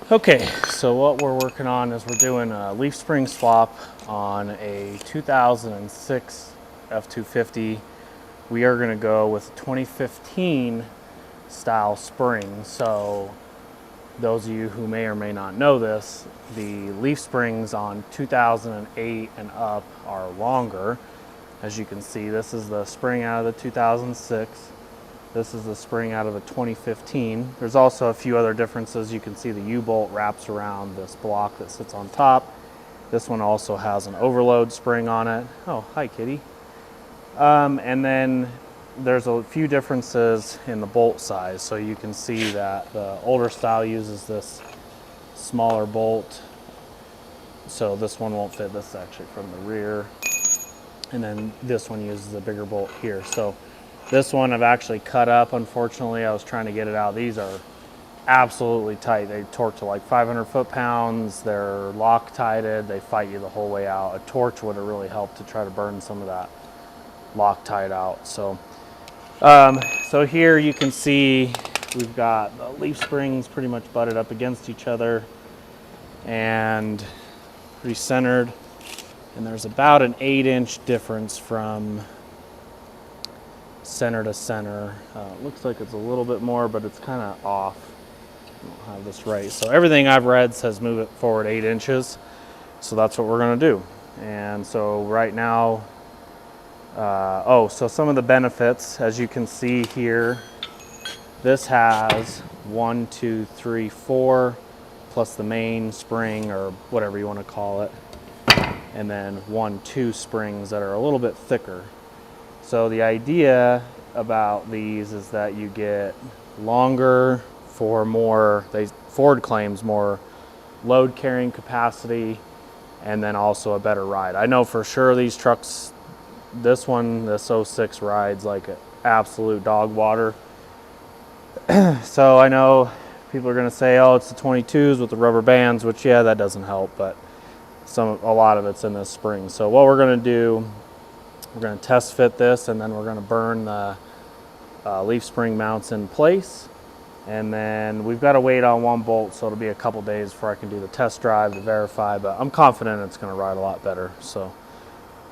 Okay, so what we're working on is we're doing a leaf spring swap on a 2006 F250. We are going to go with 2015 style spring. So those of you who may or may not know this, the leaf springs on 2008 and up are longer. As you can see, this is the spring out of the 2006. This is the spring out of the 2015. There's also a few other differences. You can see the U-bolt wraps around this block that sits on top. This one also has an overload spring on it. Oh, hi kitty. And then there's a few differences in the bolt size. So you can see that the older style uses this smaller bolt. So this one won't fit. This is actually from the rear. And then this one uses a bigger bolt here. So this one I've actually cut up, unfortunately. I was trying to get it out. These are absolutely tight. They torque to like 500 foot-pounds. They're Loctited. They fight you the whole way out. A torch would have really helped to try to burn some of that Loctite out. So, so here you can see we've got the leaf springs pretty much butted up against each other and pretty centered. And there's about an 8-inch difference from center to center. It looks like it's a little bit more, but it's kind of off. I don't have this right. So everything I've read says move it forward 8 inches. So that's what we're going to do. And so right now, so some of the benefits, as you can see here, this has 1, 2, 3, 4, plus the main spring or whatever you want to call it. And then 1, 2 springs that are a little bit thicker. So the idea about these is that you get longer for more, Ford claims more load carrying capacity and then also a better ride. I know for sure these trucks, this 06 rides like absolute dog water. So I know people are gonna say, oh, it's the 22s with the rubber bands, which yeah, that doesn't help, but a lot of it's in this spring. So what we're gonna do, we're going to test fit this, and then we're going to burn the leaf spring mounts in place. And then we've got to wait on one bolt, so it'll be a couple days before I can do the test drive to verify, but I'm confident it's going to ride a lot better. So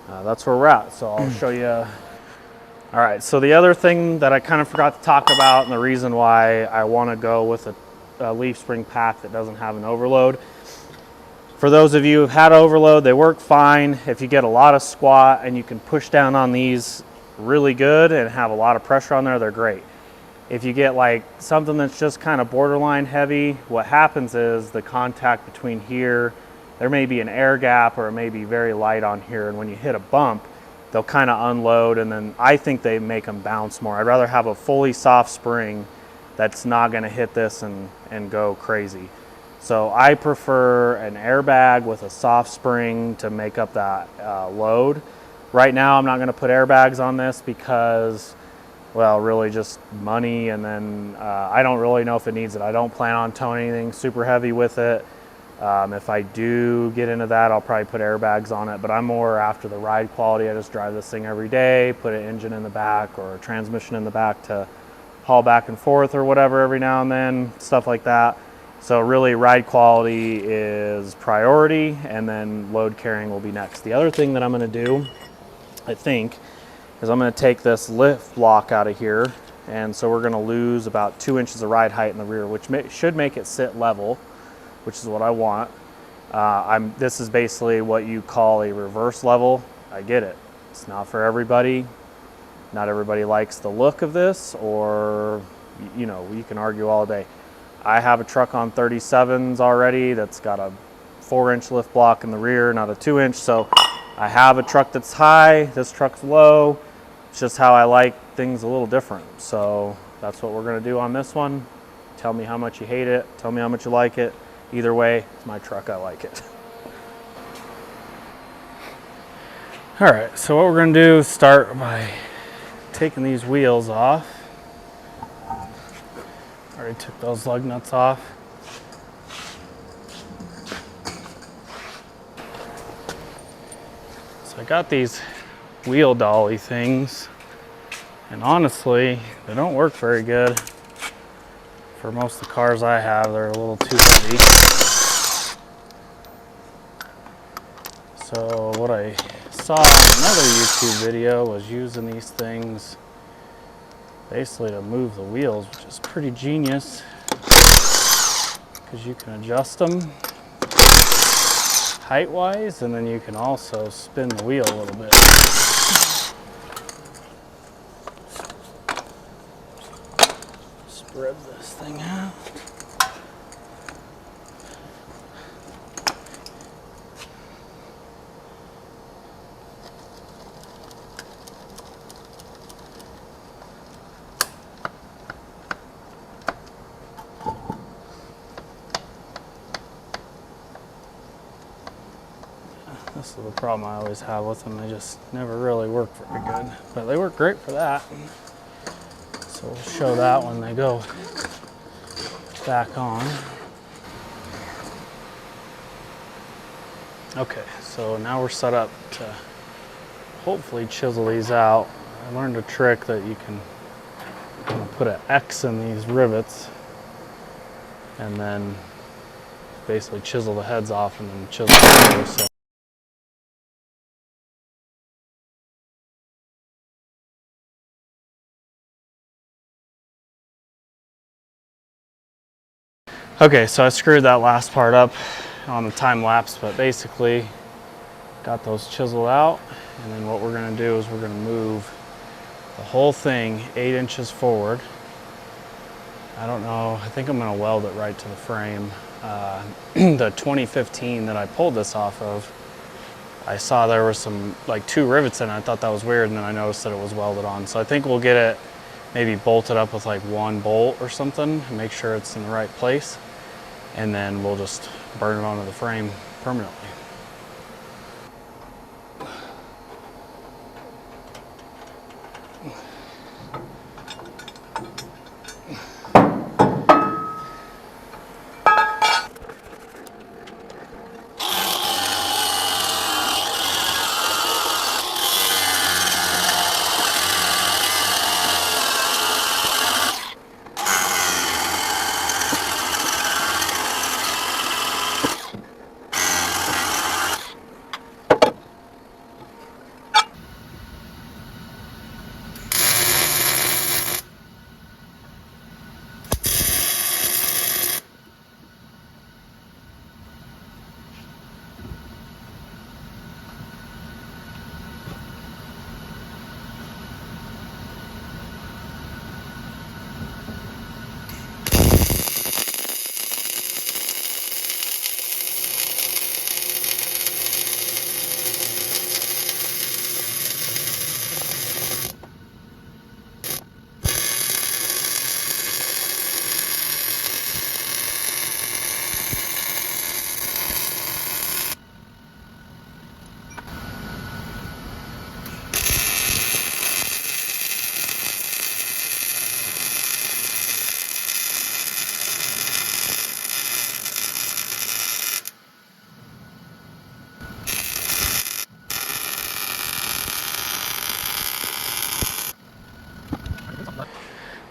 that's where we're at. So I'll show you. All right, so the other thing that I kind of forgot to talk about, and the reason why I want to go with a leaf spring pack that doesn't have an overload. For those of you who've had overload, they work fine. If you get a lot of squat and you can push down on these really good and have a lot of pressure on there, they're great. If you get like something that's just kind of borderline heavy, what happens is the contact between here, there may be an air gap or it may be very light on here. And when you hit a bump, they'll kind of unload, and then I think they make them bounce more. I'd rather have a fully soft spring that's not gonna hit this and go crazy. So I prefer an airbag with a soft spring to make up that load. Right now I'm not going to put airbags on this because, well, really just money, and then I don't really know if it needs it. I don't plan on towing anything super heavy with it. If I do get into that, I'll probably put airbags on it, but I'm more after the ride quality. I just drive this thing every day, put an engine in the back or a transmission in the back to haul back and forth or whatever every now and then, stuff like that. So really ride quality is priority, and then load carrying will be next. The other thing that I'm gonna do, I think, is I'm gonna take this lift block out of here, and so we're gonna lose about 2 inches of ride height in the rear, which should make it sit level, which is what I want. This is basically what you call a reverse level. I get it, it's not for everybody. Not everybody likes the look of this, or you know, you can argue all day. I have a truck on 37s already that's got a 4-inch lift block in the rear, not a 2-inch. So I have a truck that's high, this truck's low. It's just how I like things a little different. So that's what we're gonna do on this one. Tell me how much you hate it, tell me how much you like it. Either way, it's my truck, I like it. All right, so what we're gonna do is start by taking these wheels off. Already took those lug nuts off. So I got these wheel dolly things, and honestly, they don't work very good for most of the cars I have, they're a little too heavy. So what I saw in another YouTube video was using these things basically to move the wheels, which is pretty genius because you can adjust them height-wise, and then you can also spin the wheel a little bit. Spread this thing out. This is the problem I always have with them. They just never really work very good, but they work great for that. So we'll show that when they go back on. Okay, so now we're set up to hopefully chisel these out. I learned a trick that you can put an X in these rivets and then basically chisel the heads off and then chisel through. So okay, so I screwed that last part up on the time lapse, but basically got those chiseled out, and then what we're going to do is we're going to move the whole thing 8 inches forward. I don't know, I think I'm going to weld it right to the frame. The 2015 that I pulled this off of, I saw there was some like 2 rivets in it. I thought that was weird, and then I noticed that it was welded on. So I think we'll get it maybe bolted up with like 1 bolt or something and make sure it's in the right place, and then we'll just burn it onto the frame permanently.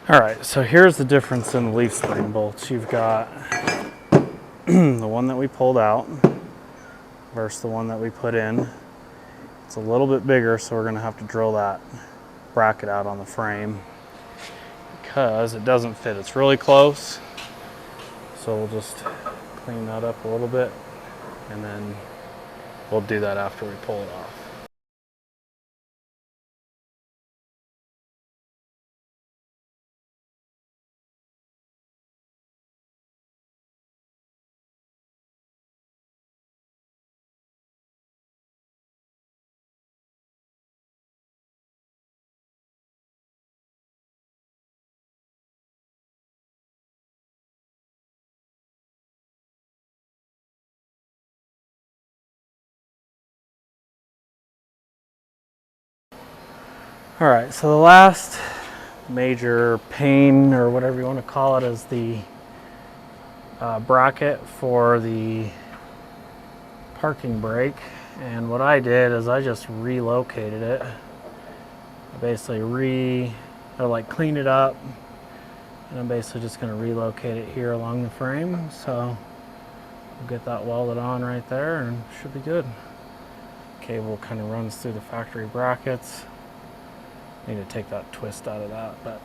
All right, so here's the difference in the leaf spring bolts. You've got the one that we pulled out versus the one that we put in. It's a little bit bigger, so we're gonna have to drill that bracket out on the frame because it doesn't fit. It's really close. So we'll just clean that up a little bit, and then we'll do that after we pull it off. All right, so the last major pain, or whatever you want to call it, is the bracket for the parking brake. And what I did is I just relocated it. I basically cleaned it up, And I'm basically just going to relocate it here along the frame, so we'll get that welded on right there and should be good. Cable kind of runs through the factory brackets. Need to take that twist out of that, but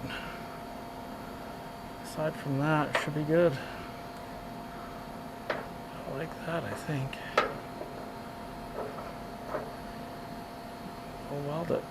aside from that, it should be good. I like that, I think. We'll weld it.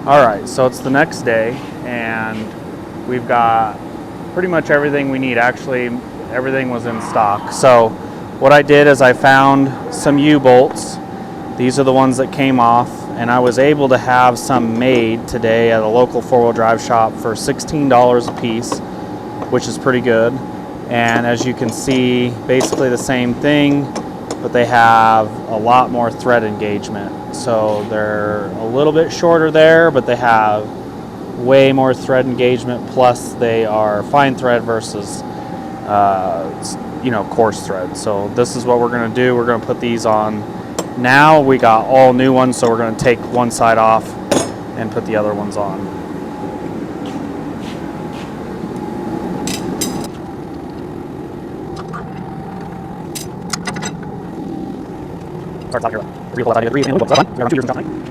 All right, so it's the next day, and we've got pretty much everything we need. Actually, everything was in stock. So what I did is I found some U-bolts. These are the ones that came off, and I was able to have some made today at a local four-wheel drive shop for $16 a piece, which is pretty good. And as you can see, basically the same thing, but they have a lot more thread engagement. So they're a little bit shorter there, but they have way more thread engagement, plus they are fine thread versus coarse thread. So this is what we're going to do. We're going to put these on now. We got all new ones, so we're going to take one side off and put the other ones on. Starts out here. 3 pull out idea 3 and whoops, that's fine. We're 2 years in company.